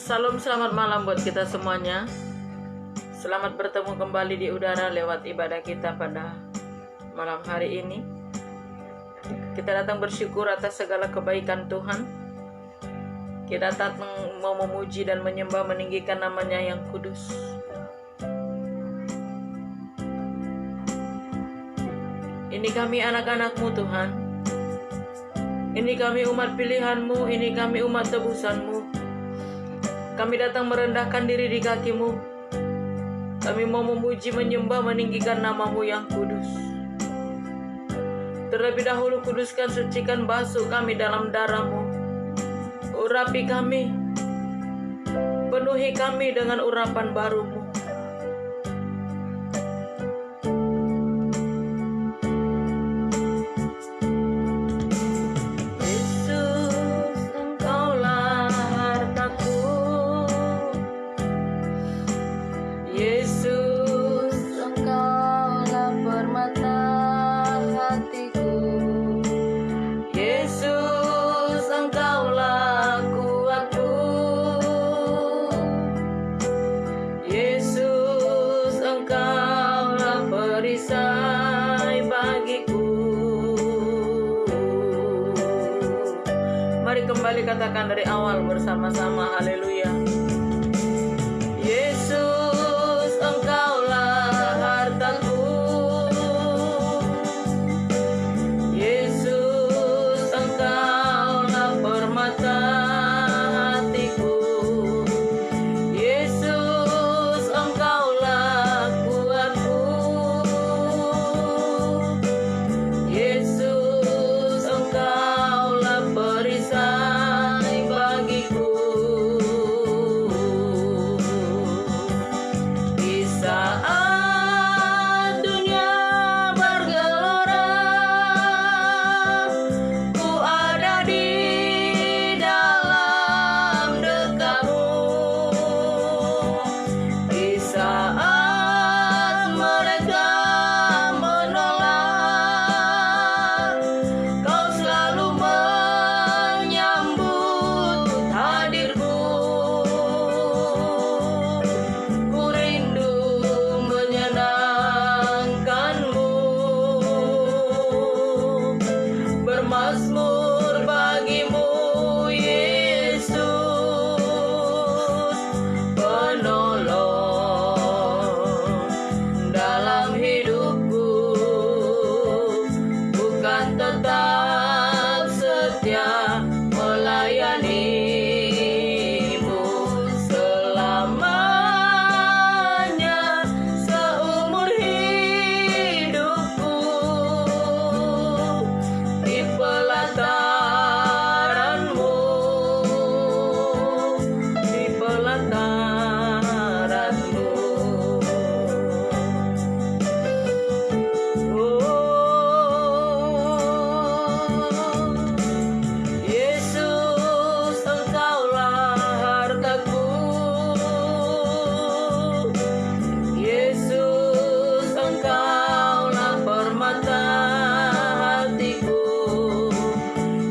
Salam, selamat malam buat kita semuanya. Selamat bertemu kembali di udara lewat ibadah kita pada malam hari ini. Kita datang bersyukur atas segala kebaikan Tuhan. Kita datang mau memuji dan menyembah, meninggikan namanya yang kudus. Ini kami anak-anak-Mu Tuhan. Ini kami umat pilihan-Mu, ini kami umat tebusan-Mu. Kami datang merendahkan diri di kaki-Mu. Kami mau memuji, menyembah, meninggikan nama-Mu yang kudus. Terlebih dahulu kuduskan, sucikan, basuh kami dalam darah-Mu. Urapi kami, penuhi kami dengan urapan baru-Mu. Mari kembali katakan dari awal bersama-sama, haleluya. Yesus, Engkaulah hartaku. Yesus, Engkaulah permata hatiku. Yesus, Engkaulah kuatku. Yesus, Engkaulah perisai bagiku. Di saat dunia bergelora, ku ada di dalam dekatmu. Di saat mereka menolak, Kau selalu menyambut hadirku. Ku rindu menyenangkan-Mu, bermazmur bagi-Mu, Yesus, penolong dalam hidupku. Bukan tetap setia melayani-Mu selamanya, seumur hidupku. Di pelataran-Mu, di pelataran-Mu. Yesus, Engkaulah hartaku. Yesus, Engkaulah permata hatiku.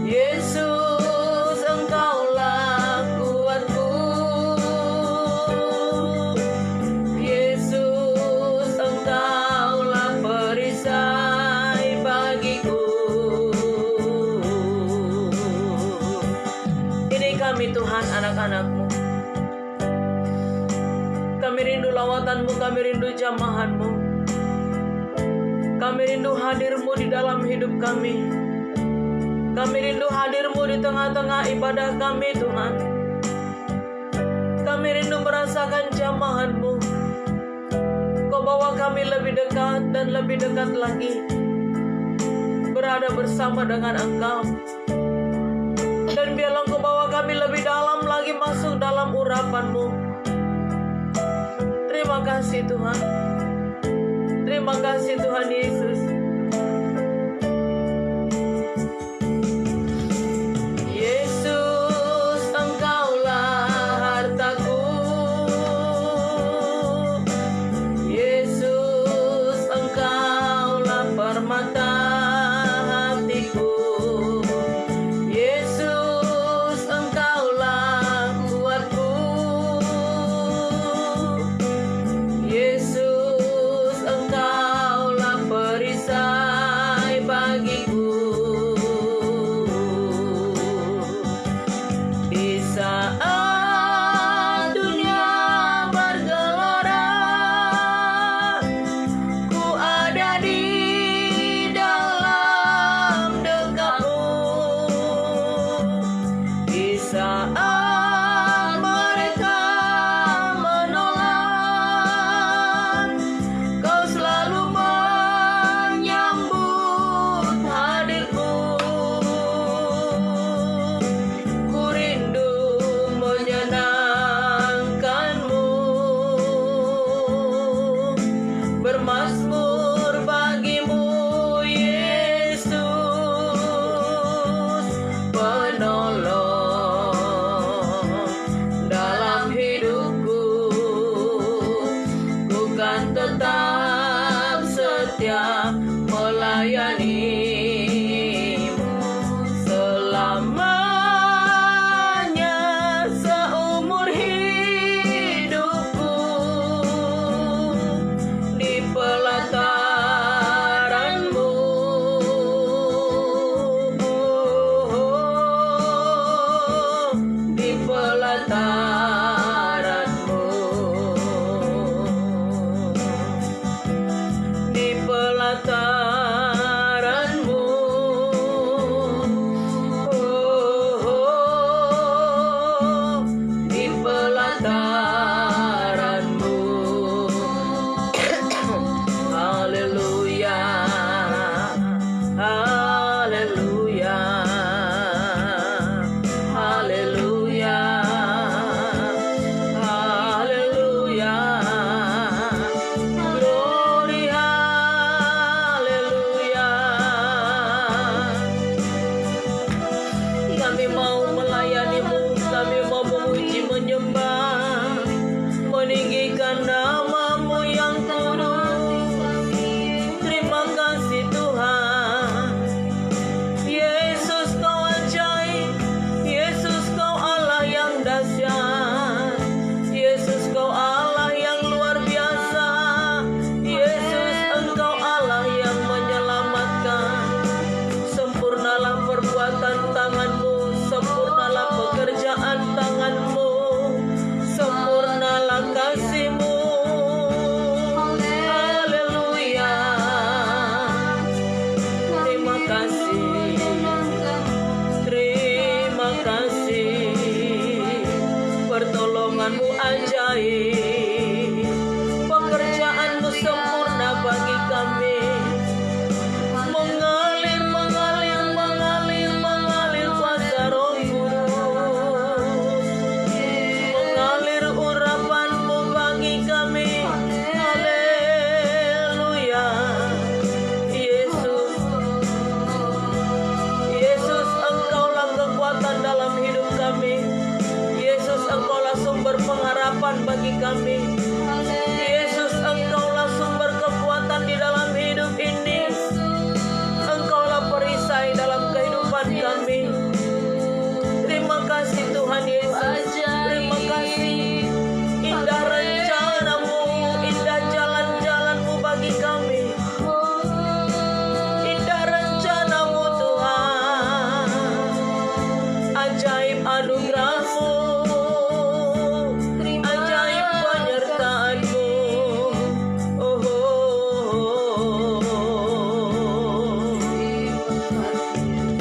Yesus, Engkaulah kuatku. Yesus, Engkaulah perisai bagiku. Ini kami Tuhan, anak-anak-Mu. Kami rindu lawatan-Mu, kami rindu jamahan-Mu. Kami rindu hadir-Mu di dalam hidup kami. Kami rindu hadir-Mu di tengah-tengah ibadah kami, Tuhan. Kami rindu merasakan jamahan-Mu. Kau bawa kami lebih dekat dan lebih dekat lagi, berada bersama dengan Engkau. Dan biarlah Engkau bawa kami lebih dalam lagi, masuk dalam urapan-Mu. Terima kasih Tuhan. Terima kasih Tuhan Yesus. Yesus, Engkaulah hartaku. Yesus, Engkaulah permata hatiku. Yesus, Engkaulah kuatku. melayanimu selamanya seumur hidupku di pelataranmu. Di pelataranmu, di pelataranmu, di pelataranmu. Haleluya, haleluya, haleluya, haleluya, glory, haleluya. Kami mau melayanimu, kami mau memuji, menyembah, meninggikan namamu yang kudus. Terima kasih Tuhan. Yesus kau ajaib, Yesus kau Allah yang dahsyat, Yesus kau Allah yang luar biasa, Yesus engkau Allah yang menyelamatkan. Sempurnalah perbuatan tanganmu, sempurnalah pekerjaan tanganmu, sempurnalah kasihmu. Haleluya. Terima kasih, terima kasih, pertolonganmu ajaib, pekerjaanmu sempurna bagi kami. Mengalir, mengalir, mengalir, mengalir kuasa Roh Kudus, mengalir urapanmu bagi kami. Haleluya. Yesus, Yesus engkaulah kekuatan dalam hidup kami. Yesus engkaulah sumber pengharapan bagi kami. Yesus engkaulah sumber kekuatan di dalam hidup ini. Engkaulah perisai dalam kehidupan kami. Terima kasih Tuhan Yesus. Terima kasih. Indah rencanamu, indah jalan-jalanmu bagi kami. Indah rencanamu Tuhan, ajaib anugerahmu, ajaib penyertaanmu. Oh,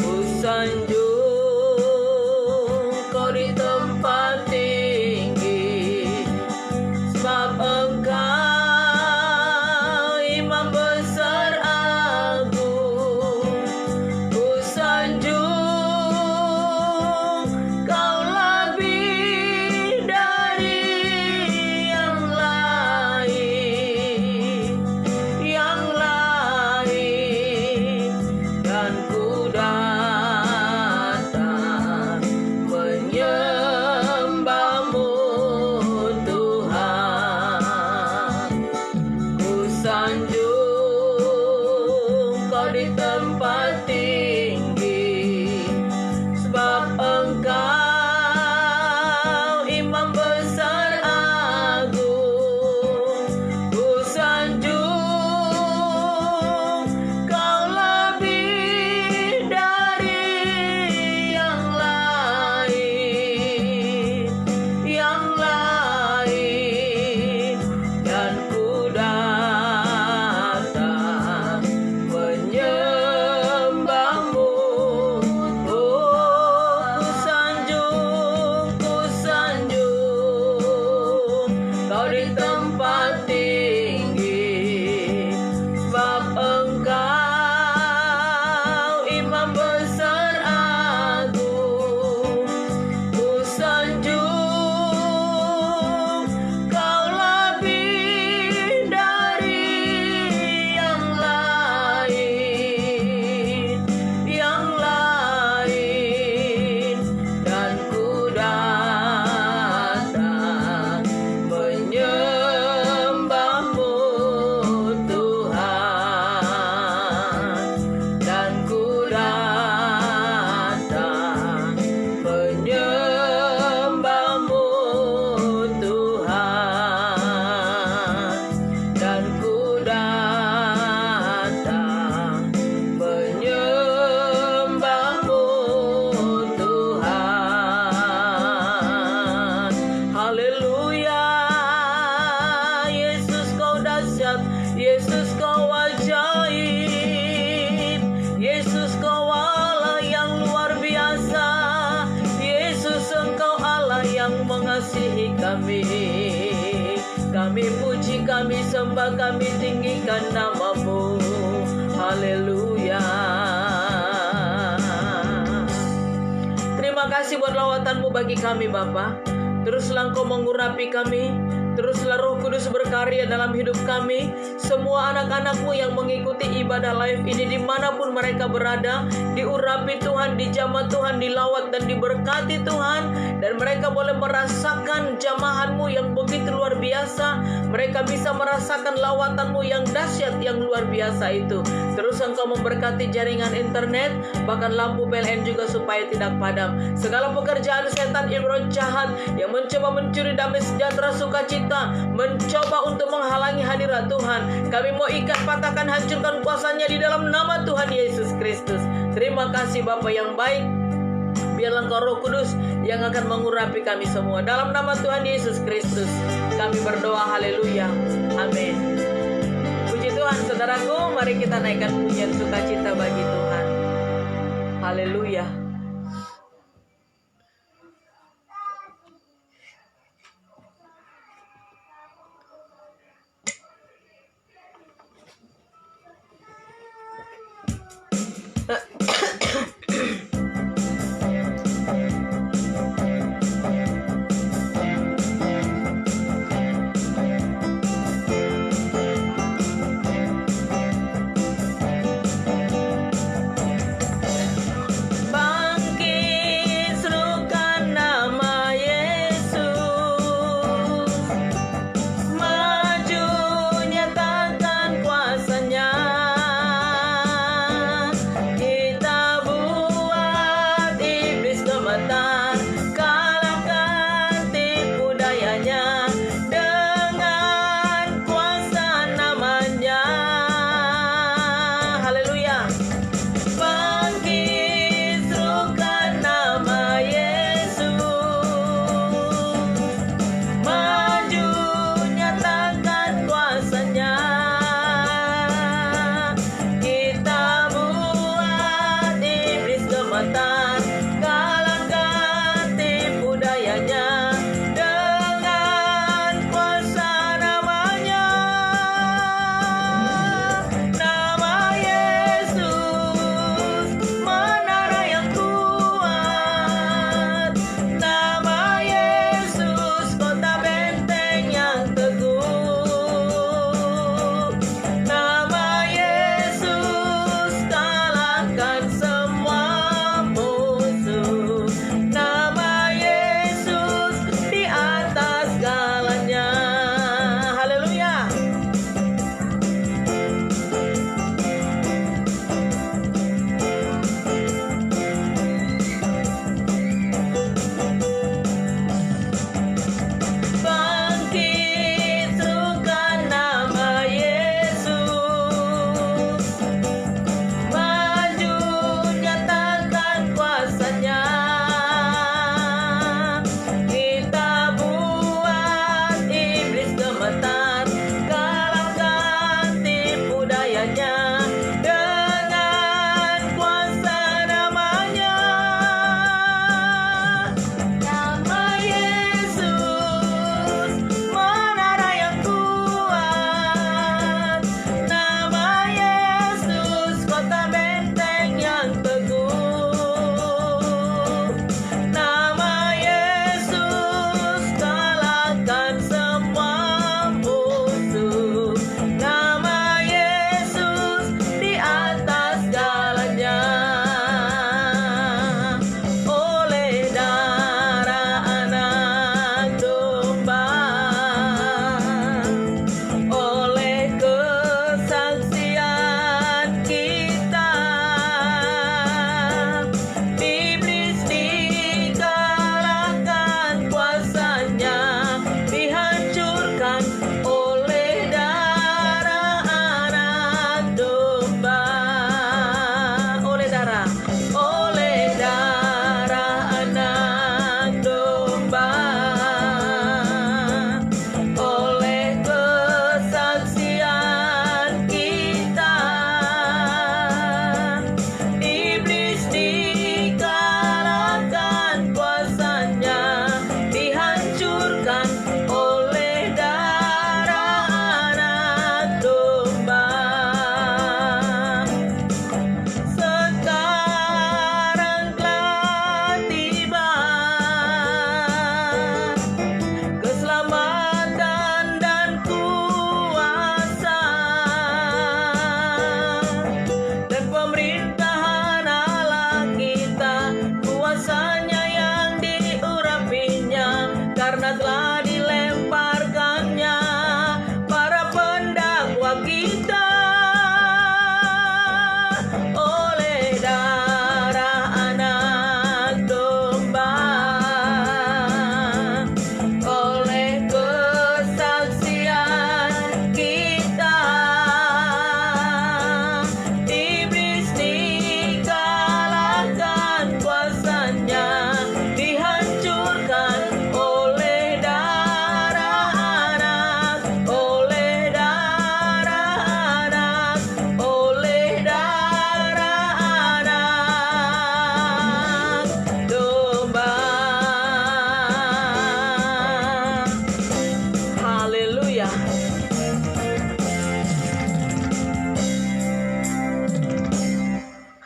ku sanjung kau di tempat tinggi, sebab engkau imam besar agung. Ku sanjung kau lebih dari yang lain, yang lain, dan ku datang kami. Kami puji, kami sembah, kami tinggikan nama-Mu. Haleluya. Terima kasih buat lawatan-Mu bagi kami Bapa. Teruslah Engkau mengurapi kami. Teruslah Roh Kudus berkarya dalam hidup kami. Semua anak-anak-Mu yang mengikuti ibadah live ini dimanapun mereka berada, diurapi Tuhan, dijamah Tuhan, dilawat dan diberkati Tuhan. Dan mereka boleh merasakan jamahan-Mu yang begitu luar biasa. Mereka bisa merasakan lawatan-Mu yang dahsyat, yang luar biasa itu. Terus Engkau memberkati jaringan internet, bahkan lampu PLN juga supaya tidak padam. Segala pekerjaan setan ibroh jahat yang mencoba mencuri damai sejahtera sukacita, mencoba untuk menghalangi hadirat Tuhan, kami mau ikat, patahkan, hancurkan kuasanya di dalam nama Tuhan Yesus Kristus. Terima kasih Bapa yang baik. Biarlah Engkau Roh Kudus yang akan mengurapi kami semua. Dalam nama Tuhan Yesus Kristus kami berdoa, haleluya, amin. Puji Tuhan saudaraku, mari kita naikkan pujian sukacita bagi Tuhan. Haleluya. Bye.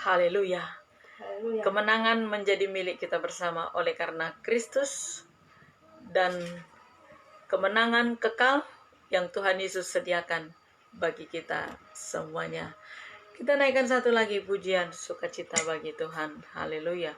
Haleluya. Haleluya. Kemenangan menjadi milik kita bersama oleh karena Kristus, dan kemenangan kekal yang Tuhan Yesus sediakan bagi kita semuanya. Kita naikkan satu lagi pujian sukacita bagi Tuhan. Haleluya.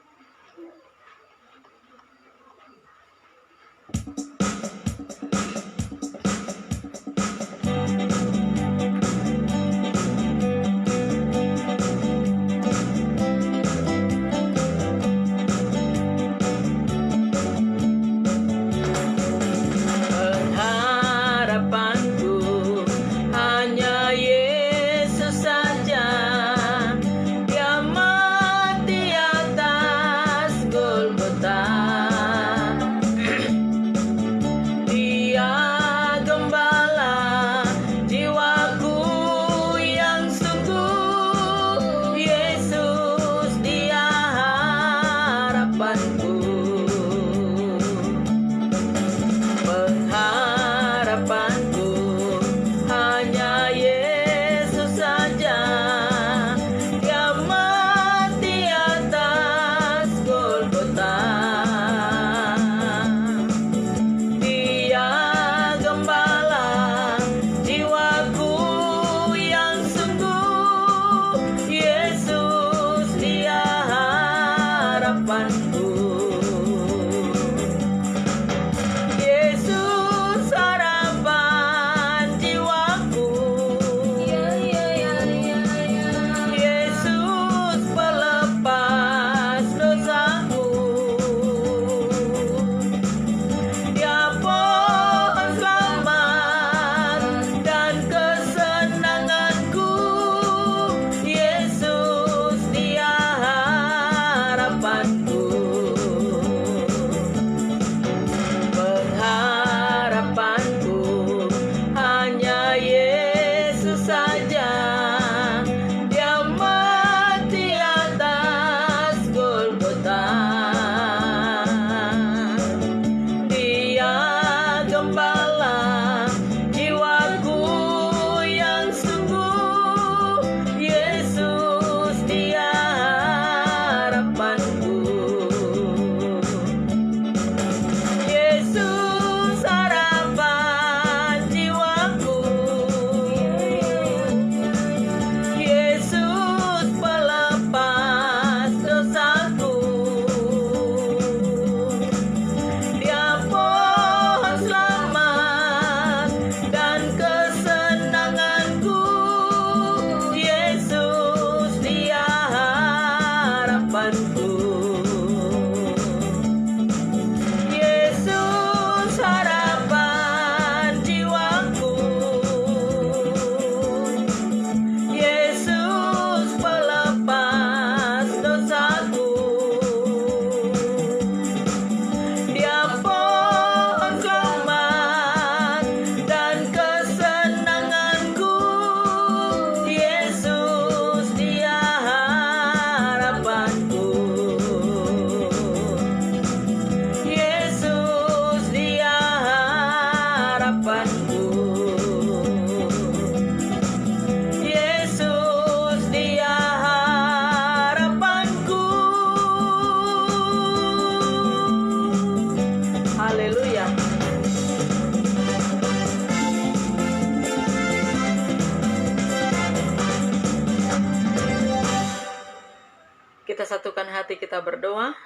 Kita satukan hati kita berdoa.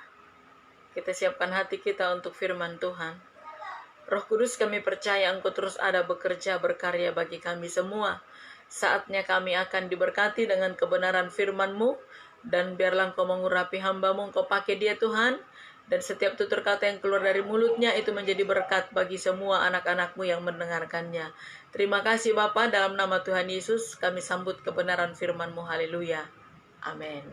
Kita siapkan hati kita untuk firman Tuhan. Roh Kudus, kami percaya Engkau terus ada bekerja berkarya bagi kami semua. Saatnya kami akan diberkati dengan kebenaran firman-Mu, dan biarlah Engkau mengurapi hamba-Mu, Engkau pakai dia Tuhan, dan setiap tutur kata yang keluar dari mulutnya itu menjadi berkat bagi semua anak-anak-Mu yang mendengarkannya. Terima kasih Bapa, dalam nama Tuhan Yesus kami sambut kebenaran firman-Mu. Haleluya. Amin.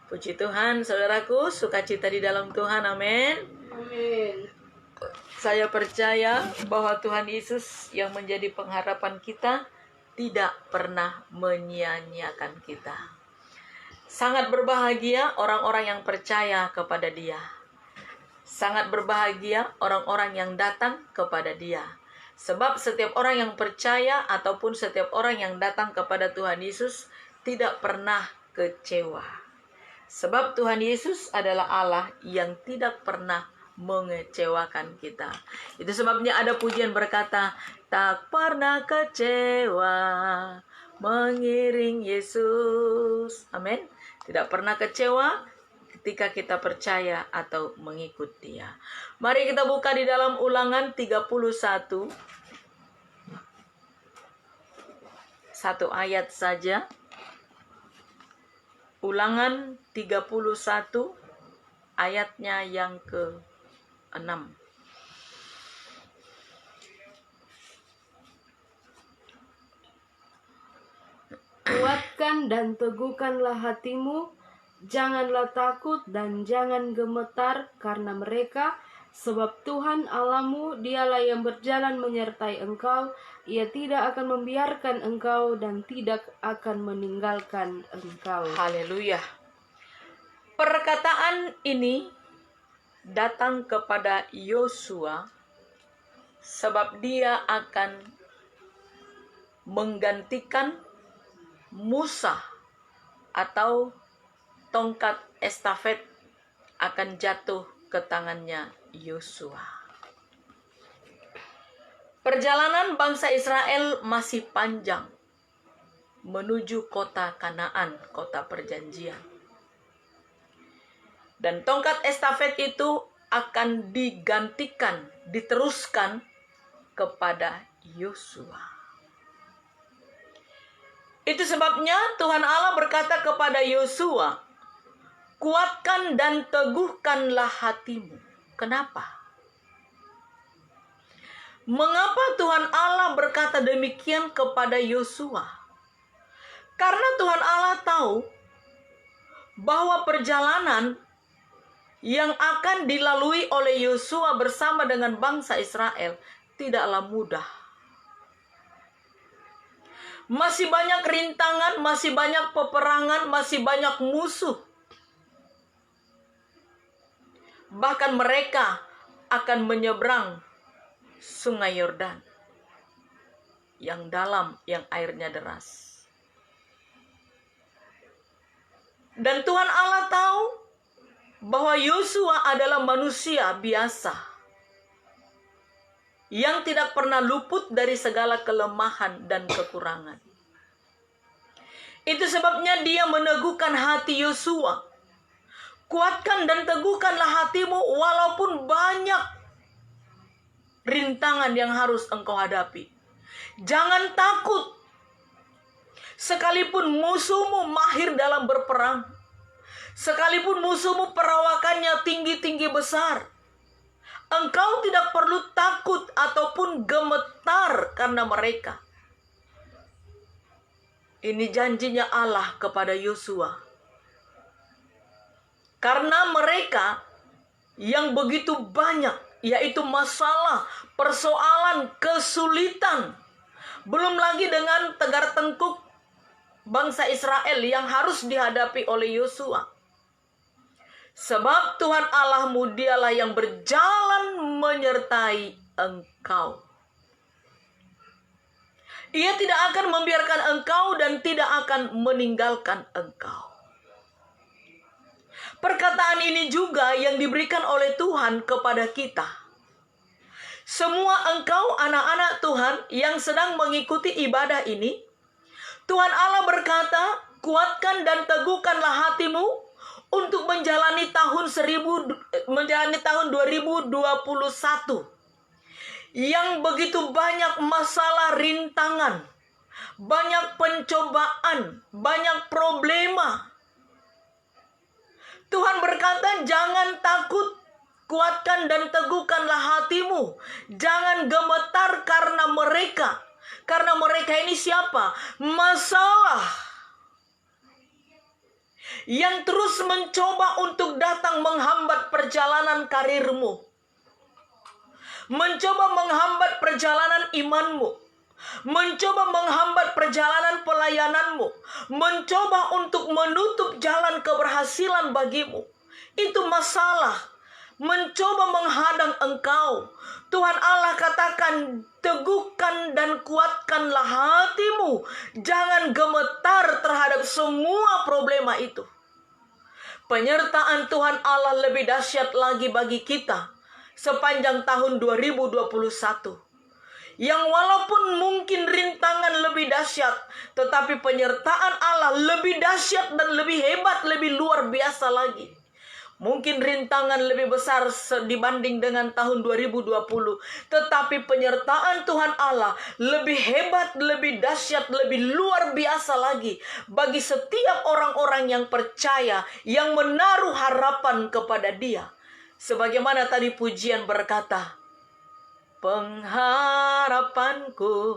Puji Tuhan, saudaraku, sukacita di dalam Tuhan. Amin. Amin. Saya percaya bahwa Tuhan Yesus yang menjadi pengharapan kita tidak pernah menyia-nyiakan kita. Sangat berbahagia orang-orang yang percaya kepada Dia. Sangat berbahagia orang-orang yang datang kepada Dia. Sebab setiap orang yang percaya ataupun setiap orang yang datang kepada Tuhan Yesus tidak pernah kecewa. Sebab Tuhan Yesus adalah Allah yang tidak pernah mengecewakan kita. Itu sebabnya ada pujian berkata, tak pernah kecewa mengiring Yesus. Amin. Tidak pernah kecewa ketika kita percaya atau mengikut Dia. Mari kita buka di dalam Ulangan 31. Satu ayat saja. Ulangan 31 ayatnya yang ke-6. Kuatkan dan teguhkanlah hatimu, janganlah takut dan jangan gemetar karena mereka, sebab Tuhan Allahmu dialah yang berjalan menyertai engkau. Ia tidak akan membiarkan engkau dan tidak akan meninggalkan engkau. Haleluya. Perkataan ini datang kepada Yosua sebab dia akan menggantikan Musa, atau tongkat estafet akan jatuh ke tangannya Yosua. Perjalanan bangsa Israel masih panjang menuju kota Kanaan, kota perjanjian. Dan tongkat estafet itu akan digantikan, diteruskan kepada Yosua. Itu sebabnya Tuhan Allah berkata kepada Yosua, kuatkan dan teguhkanlah hatimu. Kenapa? Mengapa Tuhan Allah berkata demikian kepada Yosua? Karena Tuhan Allah tahu bahwa perjalanan yang akan dilalui oleh Yosua bersama dengan bangsa Israel tidaklah mudah. Masih banyak rintangan, masih banyak peperangan, masih banyak musuh. Bahkan mereka akan menyeberang Sungai Yordan yang dalam, yang airnya deras. Dan Tuhan Allah tahu bahwa Yosua adalah manusia biasa yang tidak pernah luput dari segala kelemahan dan kekurangan. Itu sebabnya dia meneguhkan hati Yosua. Kuatkan dan teguhkanlah hatimu walaupun banyak rintangan yang harus engkau hadapi. Jangan takut. Sekalipun musuhmu mahir dalam berperang, sekalipun musuhmu perawakannya tinggi-tinggi besar, engkau tidak perlu takut ataupun gemetar karena mereka. Ini janjinya Allah kepada Yosua. Karena mereka yang begitu banyak, yaitu masalah, persoalan, kesulitan. Belum lagi dengan tegar tengkuk bangsa Israel yang harus dihadapi oleh Yosua. Sebab Tuhan Allahmu dialah yang berjalan menyertai engkau. Ia tidak akan membiarkan engkau dan tidak akan meninggalkan engkau. Perkataan ini juga yang diberikan oleh Tuhan kepada kita. Semua engkau anak-anak Tuhan yang sedang mengikuti ibadah ini, Tuhan Allah berkata, kuatkan dan teguhkanlah hatimu untuk menjalani tahun 2021 yang begitu banyak masalah rintangan, banyak pencobaan, banyak problema. Tuhan berkata, jangan takut, kuatkan dan teguhkanlah hatimu. Jangan gemetar karena mereka. Karena mereka ini siapa? Masalah yang terus mencoba untuk datang menghambat perjalanan karirmu, mencoba menghambat perjalanan imanmu, mencoba menghambat perjalanan pelayananmu, mencoba untuk menutup jalan keberhasilan bagimu. Itu masalah. mencoba menghadang engkau. Tuhan Allah katakan, teguhkan dan kuatkanlah hatimu. Jangan gemetar terhadap semua problema itu. Penyertaan Tuhan Allah lebih dahsyat lagi bagi kita sepanjang tahun 2021. Yang walaupun mungkin rintangan lebih dahsyat, tetapi penyertaan Allah lebih dahsyat dan lebih hebat, lebih luar biasa lagi. Mungkin rintangan lebih besar dibanding dengan tahun 2020, tetapi penyertaan Tuhan Allah lebih hebat, lebih dahsyat, lebih luar biasa lagi bagi setiap orang-orang yang percaya, yang menaruh harapan kepada Dia. Sebagaimana tadi pujian berkata, pengharapanku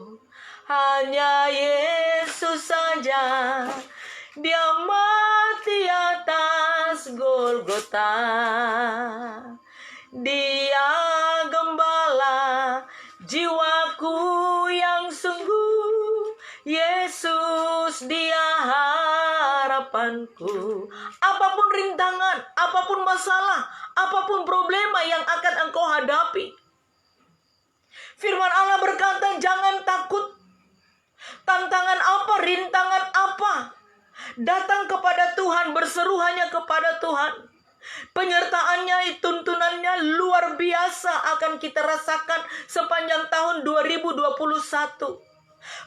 hanya Yesus saja. Dia mati atas Golgota. Dia gembala jiwaku yang sungguh. Yesus, Dia harapanku. Apapun rintangan, apapun masalah, apapun problema yang akan engkau hadapi, firman Allah berkata, jangan takut. Tantangan apa, rintangan apa, datang kepada Tuhan, berseru hanya kepada Tuhan. Penyertaannya, tuntunannya luar biasa akan kita rasakan sepanjang tahun 2021.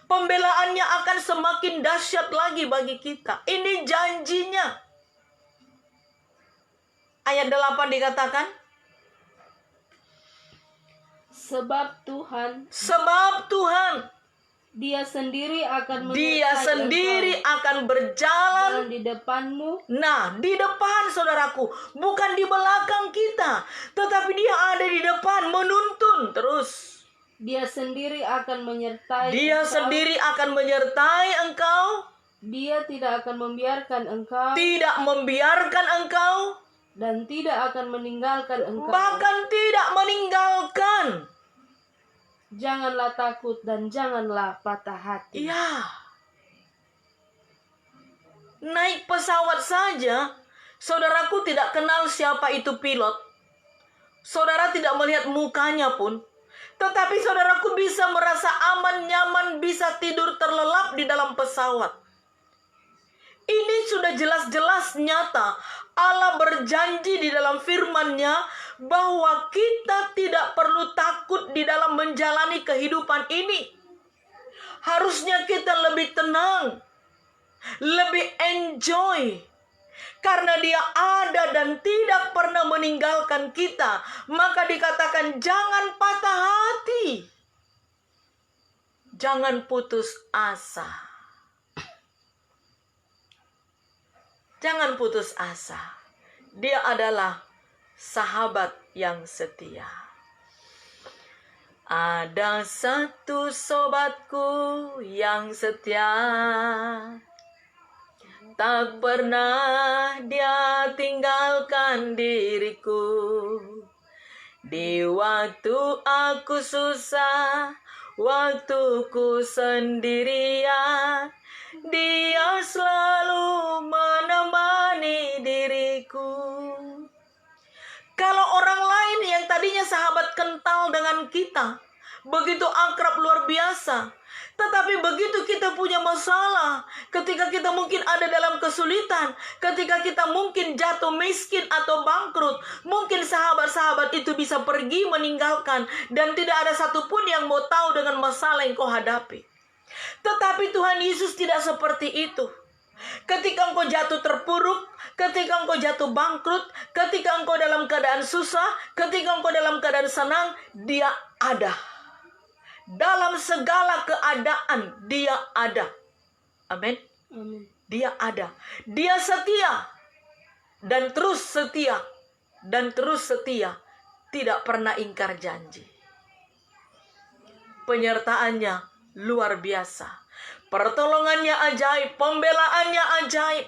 Pembelaannya akan semakin dahsyat lagi bagi kita. Ini janjinya. Ayat 8 dikatakan, Sebab Tuhan Dia sendiri akan berjalan di depanmu. Nah, di depan saudaraku, bukan di belakang kita, tetapi Dia ada di depan menuntun terus. Dia sendiri akan menyertai engkau. Dia tidak akan membiarkan engkau. Dan tidak akan meninggalkan engkau. Bahkan tidak meninggalkan. Janganlah takut dan janganlah patah hati. Iya. Naik pesawat saja, saudaraku tidak kenal siapa itu pilot. Saudara tidak melihat mukanya pun. Tetapi saudaraku bisa merasa aman, nyaman, bisa tidur terlelap di dalam pesawat. Ini sudah jelas-jelas nyata. Allah berjanji di dalam firman-Nya bahwa kita tidak perlu takut di dalam menjalani kehidupan ini. Harusnya kita lebih tenang, lebih enjoy, karena Dia ada dan tidak pernah meninggalkan kita. Maka dikatakan jangan patah hati, jangan putus asa. Jangan putus asa. Dia adalah sahabat yang setia. Ada satu sobatku yang setia, tak pernah dia tinggalkan diriku. Di waktu aku susah, waktuku sendirian, Dia selalu menemani diriku. Kalau orang lain yang tadinya sahabat kental dengan kita, begitu akrab luar biasa, tetapi begitu kita punya masalah, ketika kita mungkin ada dalam kesulitan, ketika kita mungkin jatuh miskin atau bangkrut, mungkin sahabat-sahabat itu bisa pergi meninggalkan, dan tidak ada satupun yang mau tahu dengan masalah yang kau hadapi. Tetapi Tuhan Yesus tidak seperti itu. Ketika engkau jatuh terpuruk, ketika engkau jatuh bangkrut, ketika engkau dalam keadaan susah, ketika engkau dalam keadaan senang, Dia ada. Dalam segala keadaan Dia ada. Amin. Dia ada. Dia setia. Dan terus setia. Dan terus setia. Tidak pernah ingkar janji. Penyertaannya luar biasa. Pertolongannya ajaib. Pembelaannya ajaib.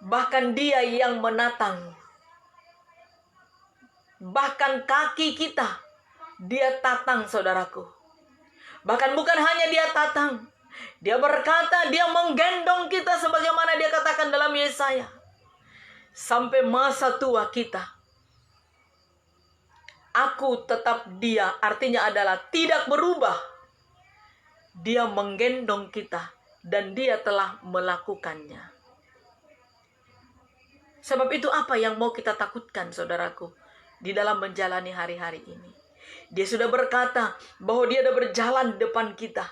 Bahkan Dia yang menatang. Bahkan kaki kita Dia tatang, saudaraku. Bahkan bukan hanya Dia tatang, Dia berkata, Dia menggendong kita sebagaimana Dia katakan dalam Yesaya. Sampai masa tua kita, Aku tetap dia artinya adalah tidak berubah. Dia menggendong kita dan dia telah melakukannya. Sebab itu apa yang mau kita takutkan, saudaraku, di dalam menjalani hari-hari ini? Dia sudah berkata bahwa dia sudah berjalan di depan kita.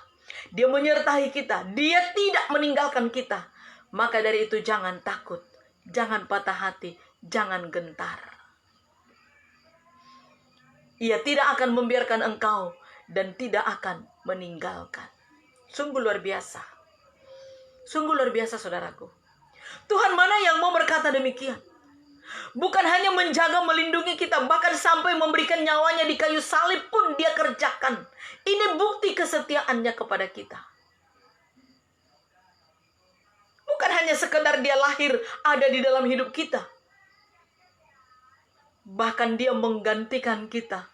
Dia menyertai kita. Dia tidak meninggalkan kita. Maka dari itu jangan takut, jangan patah hati, jangan gentar. Ia tidak akan membiarkan engkau dan tidak akan meninggalkan. Sungguh luar biasa. Sungguh luar biasa, saudaraku. Tuhan mana yang mau berkata demikian? Bukan hanya menjaga, melindungi kita, bahkan sampai memberikan nyawanya di kayu salib pun dia kerjakan. Ini bukti kesetiaannya kepada kita. Bukan hanya sekedar dia lahir ada di dalam hidup kita. Bahkan dia menggantikan kita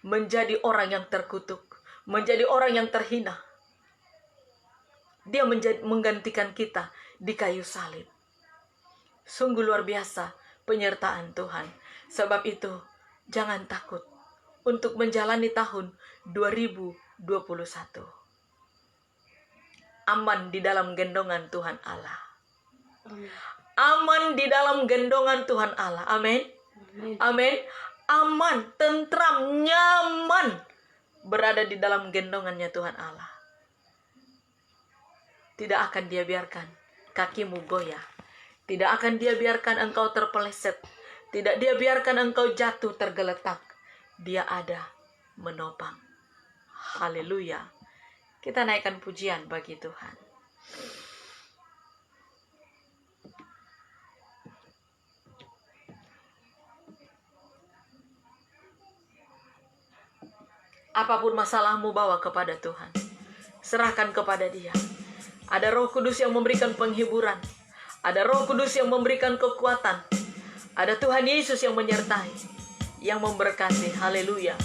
menjadi orang yang terkutuk, menjadi orang yang terhina. Dia menggantikan kita di kayu salib. Sungguh luar biasa penyertaan Tuhan. Sebab itu jangan takut untuk menjalani tahun 2021. Aman di dalam gendongan Tuhan Allah. Aman di dalam gendongan Tuhan Allah. Amin. Amin. Aman, tentram, nyaman berada di dalam gendongannya Tuhan Allah. Tidak akan dia biarkan kakimu goyah. Tidak akan dia biarkan engkau terpeleset. Tidak dia biarkan engkau jatuh tergeletak. Dia ada menopang. Haleluya. Kita naikkan pujian bagi Tuhan. Apapun masalahmu, bawa kepada Tuhan. Serahkan kepada Dia. Ada Roh Kudus yang memberikan penghiburan. Ada Roh Kudus yang memberikan kekuatan. Ada Tuhan Yesus yang menyertai, yang memberkati. Haleluya.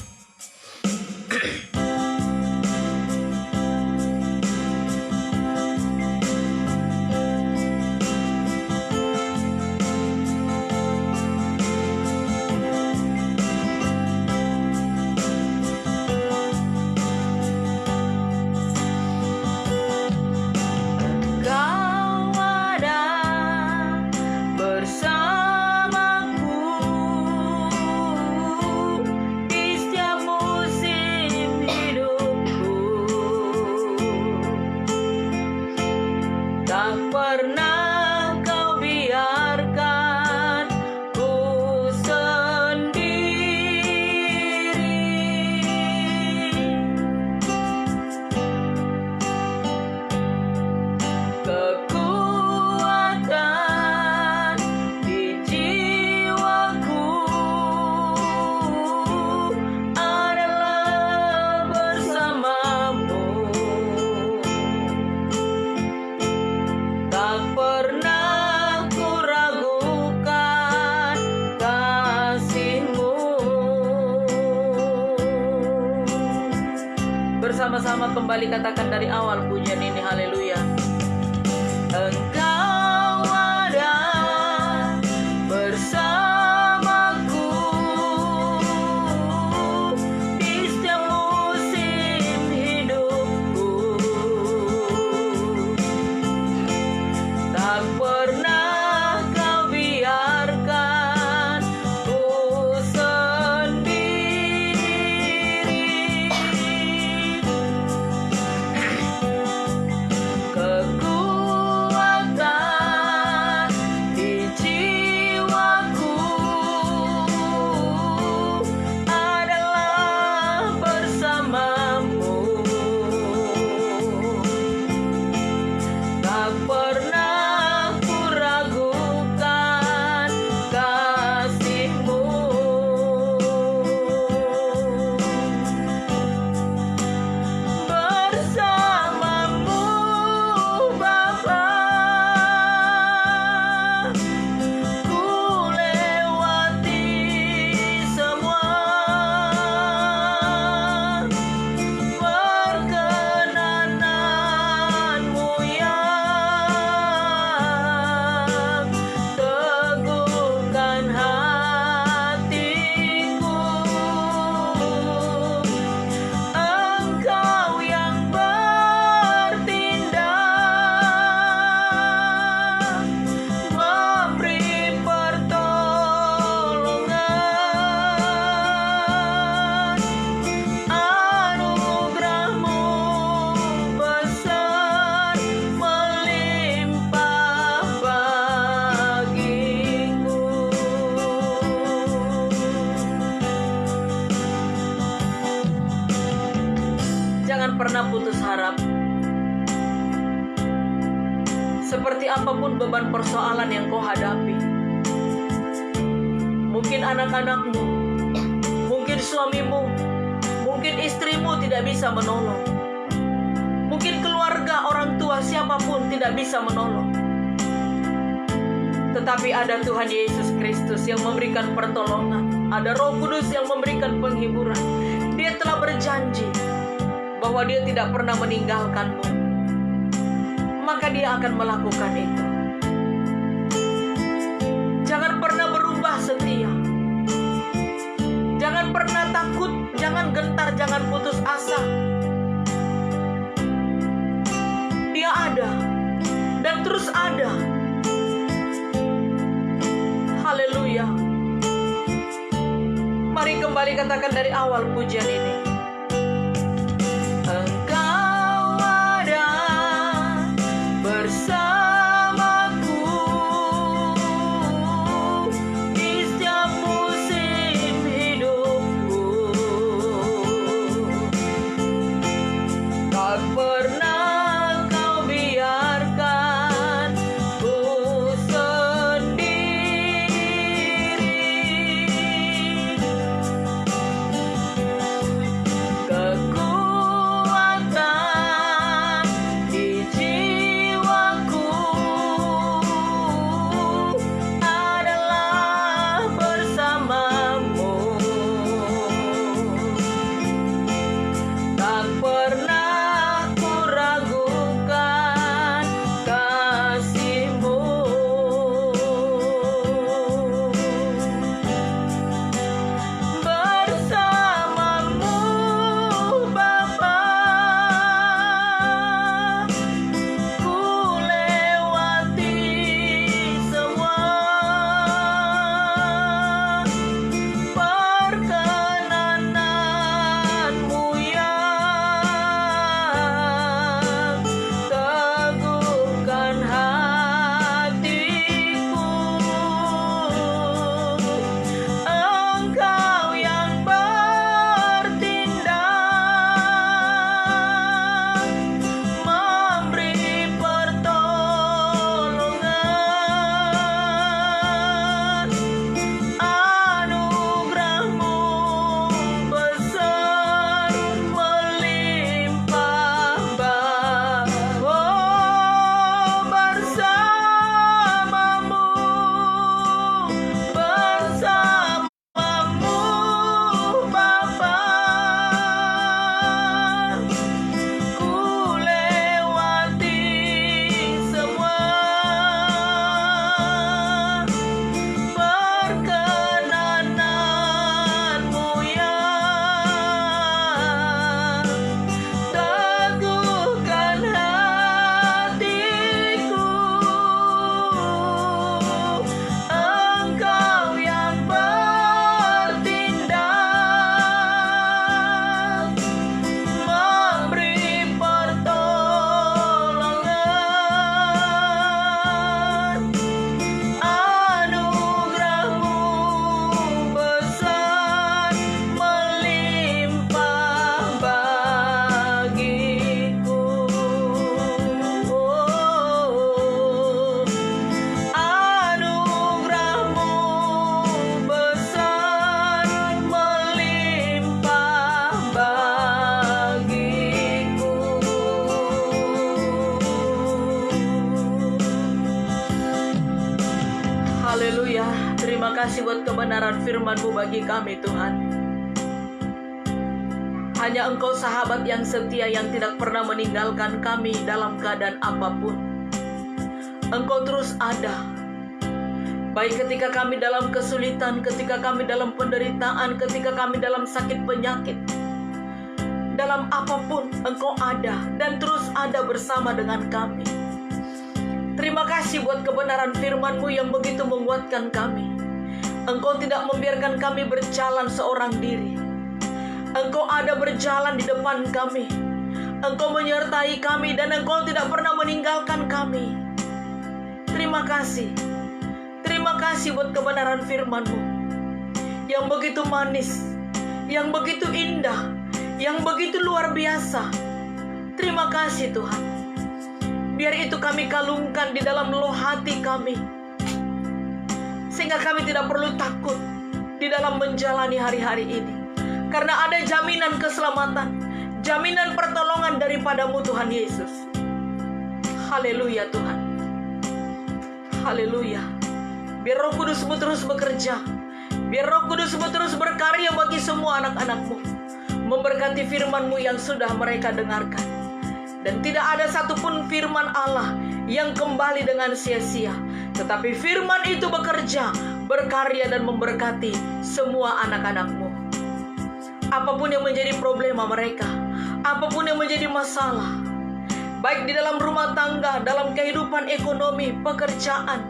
Bersama-sama kembali katakan dari awal pujian ini. Haleluya. Engkau ada bersamaku di setiap musim hidupku. Tak pernah kau biarkan ku sendiri. Kekuatan pernah putus harap. Seperti apapun beban persoalan yang kau hadapi, mungkin anak-anakmu, mungkin suamimu, mungkin istrimu tidak bisa menolong, mungkin keluarga, orang tua, siapapun tidak bisa menolong. Tetapi ada Tuhan Yesus Kristus yang memberikan pertolongan. Ada Roh Kudus yang memberikan penghiburan. Dia telah berjanji bahwa Dia tidak pernah meninggalkanmu. Maka Dia akan melakukan itu. Jangan pernah berubah setia. Jangan pernah takut, jangan gentar, jangan putus asa. Dia ada dan terus ada. Haleluya. Mari kembali katakan dari awal pujian ini. Engkau ada bersamaku di setiap musim hidupku. Tak pernah kau biarkan ku kekuatan di jiwaku adalah bersamamu. Tak pernah ku ragukan kasih-Mu. Bersamamu Bapa, ku lewati semua perkenananmu yang teguhkan hatiku. Engkau yang bertindak, memberi pertolongan. Anugerah-Mu besar melimpah bersamamu Bapa, ku lewati semua perkenananmu yang teguhkan hatiku. Engkau yang bertindak, memberi pertolongan. Anugerah-Mu besar melimpah bagiku. Anugerah-Mu besar melimpah bagiku. Haleluya. Terima kasih buat kebenaran firman-Mu bagi kami Tuhan. Hanya Engkau sahabat yang setia yang tidak pernah meninggalkan kami dalam keadaan apapun. Engkau terus ada. Baik ketika kami dalam kesulitan, ketika kami dalam penderitaan, ketika kami dalam sakit penyakit. Dalam apapun Engkau ada dan terus ada bersama dengan kami. Terima kasih buat kebenaran firman-Mu yang begitu menguatkan kami. Engkau tidak membiarkan kami berjalan seorang diri. Engkau ada berjalan di depan kami. Engkau menyertai kami dan Engkau tidak pernah meninggalkan kami. Terima kasih. Terima kasih buat kebenaran firman-Mu yang begitu manis, yang begitu indah, yang begitu luar biasa. Terima kasih Tuhan. Biar itu kami kalungkan di dalam loh hati kami, sehingga kami tidak perlu takut di dalam menjalani hari-hari ini. Karena ada jaminan keselamatan, jaminan pertolongan daripadamu Tuhan Yesus. Haleluya Tuhan. Haleluya. Biar Roh Kudus-Mu terus bekerja. Biar Roh Kudus-Mu terus berkarya bagi semua anak-anak-Mu, memberkati firman-Mu yang sudah mereka dengarkan. Dan tidak ada satupun firman Allah yang kembali dengan sia-sia, tetapi firman itu bekerja, berkarya dan memberkati semua anak-anak-Mu. Apapun yang menjadi problema mereka, apapun yang menjadi masalah, baik di dalam rumah tangga, dalam kehidupan ekonomi, pekerjaan,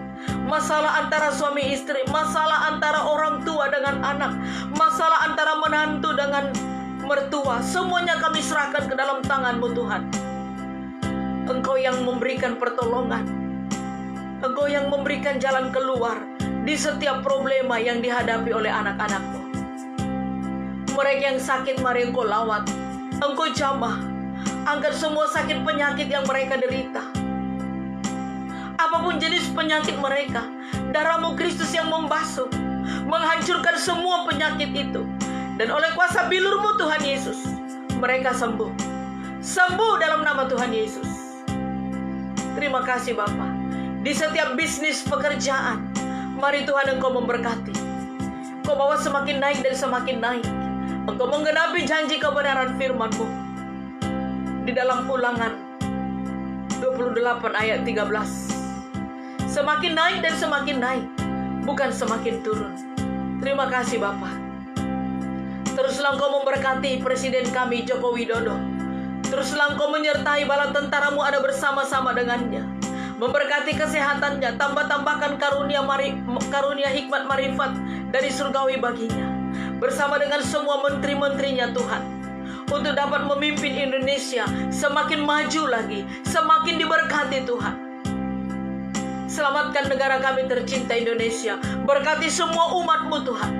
masalah antara suami istri, masalah antara orang tua dengan anak, masalah antara menantu dengan mertua, semuanya kami serahkan ke dalam tangan-Mu Tuhan. Engkau yang memberikan pertolongan, Engkau yang memberikan jalan keluar di setiap problema yang dihadapi oleh anak-anak-Mu. Mereka yang sakit, mari Engkau lawat, Engkau jamah, angkat semua sakit penyakit yang mereka derita. Apapun jenis penyakit mereka, darah-Mu Kristus yang membasuh, menghancurkan semua penyakit itu. Dan oleh kuasa bilur-Mu Tuhan Yesus, mereka sembuh. Sembuh dalam nama Tuhan Yesus. Terima kasih Bapa. Di setiap bisnis pekerjaan, mari Tuhan Engkau memberkati. Engkau bawa semakin naik dan semakin naik. Engkau menggenapi janji kebenaran firman-Mu. Di dalam Ulangan 28 ayat 13. Semakin naik dan semakin naik, bukan semakin turun. Terima kasih Bapa. Teruslah Engkau memberkati Presiden kami Joko Widodo. Teruslah Engkau menyertai bala tentara-Mu ada bersama-sama dengannya. Memberkati kesehatannya, tambahkan karunia hikmat marifat dari surgawi baginya. Bersama dengan semua menteri-menterinya Tuhan, untuk dapat memimpin Indonesia semakin maju lagi, semakin diberkati Tuhan. Selamatkan negara kami tercinta Indonesia. Berkati semua umat-Mu Tuhan.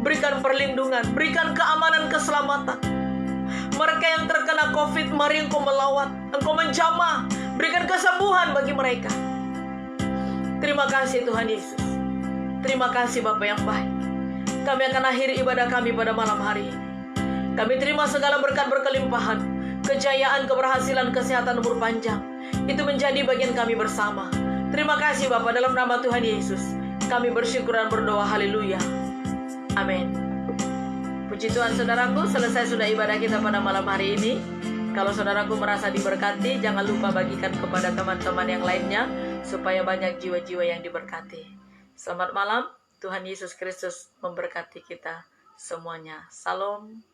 Berikan perlindungan, berikan keamanan, keselamatan. Mereka yang terkena COVID, mari Engkau melawat, Engkau menjamah, berikan kesembuhan bagi mereka. Terima kasih Tuhan Yesus. Terima kasih Bapa yang baik. Kami akan akhiri ibadah kami pada malam hari ini. Kami terima segala berkat berkelimpahan, kejayaan, keberhasilan, kesehatan, umur panjang. Itu menjadi bagian kami bersama. Terima kasih Bapa, dalam nama Tuhan Yesus kami bersyukur dan berdoa. Haleluya. Amin. Puji Tuhan saudaraku, selesai sudah ibadah kita pada malam hari ini. Kalau saudaraku merasa diberkati, jangan lupa bagikan kepada teman-teman yang lainnya, supaya banyak jiwa-jiwa yang diberkati. Selamat malam, Tuhan Yesus Kristus memberkati kita semuanya. Salam.